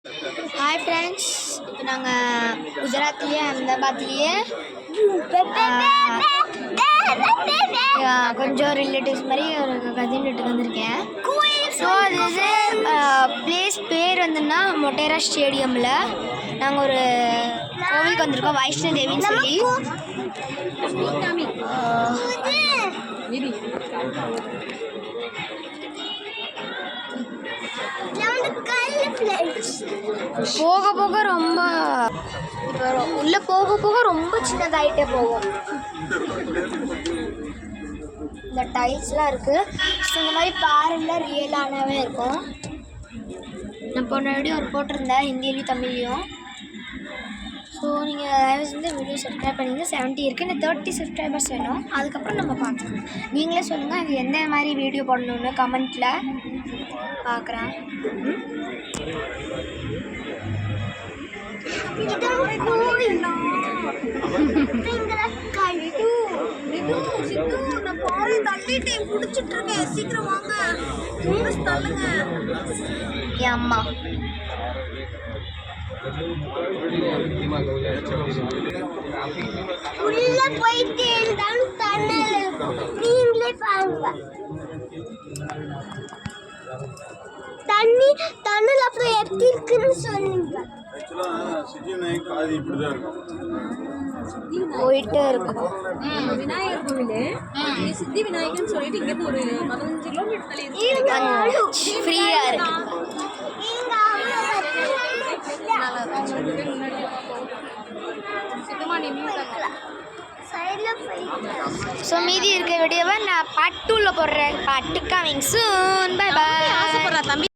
Hi friends இப்போ நாங்கள் குஜராத்லேயே அஹமதாபாத்லேயே கொஞ்சம் ரிலேட்டிவ்ஸ் மாதிரி ஒரு கசின் வீட்டுக்கு வந்திருக்கேன். ஸோ அது பிளேஸ் பேர் வந்துன்னா மொட்டேரா ஸ்டேடியமில் நாங்கள் ஒரு கோவிலுக்கு வந்திருக்கோம், வைஷ்ணோ தேவின்னு சொல்லி. போக போக ரொம்ப உள்ள போக போக ரொம்ப சின்னதாயிட்டே போகும். இந்த டைல்ஸ்லாம் இருக்கு. ஸோ இந்த மாதிரி பாறையில் ரியலானவே இருக்கும். நான் போன வீடியோ ஒரு போட்டிருந்தேன் ஹிந்திலையும் தமிழ்லையும். ஸோ நீங்கள் தயவு செஞ்சு வீடியோ சப்ஸ்கிரைப் பண்ணிங்க. 70 இருக்குது, இன்னும் 30 சப்ஸ்கிரைபர்ஸ் வேணும். அதுக்கப்புறம் நம்ம பார்த்துக்கலாம். நீங்களே சொல்லுங்கள் இது எந்த மாதிரி வீடியோ போடணுன்னு கமெண்ட்டில் பார்க்குறேன். என் அம்மா உள்ள போயிட்டே இருந்தாலும் தண்ணல் இருக்கும். நீங்களே பாருங்க, தண்ணி தண்ணல் அப்புறம் எப்படி இருக்குன்னு சொல்லுங்க. போயிட்டே இருக்கும். விநாயகர் கோவில் சித்தி விநாயகர்னு சொல்லிட்டு இங்கேருந்து ஒரு 15 கிலோமீட்டர் ஃப்ரீயா இருக்கு. ஸோ மீதி இருக்க வீடியோவை நான் பார்ட் 2ல போடுறேன். Part 2 coming soon. Bye by.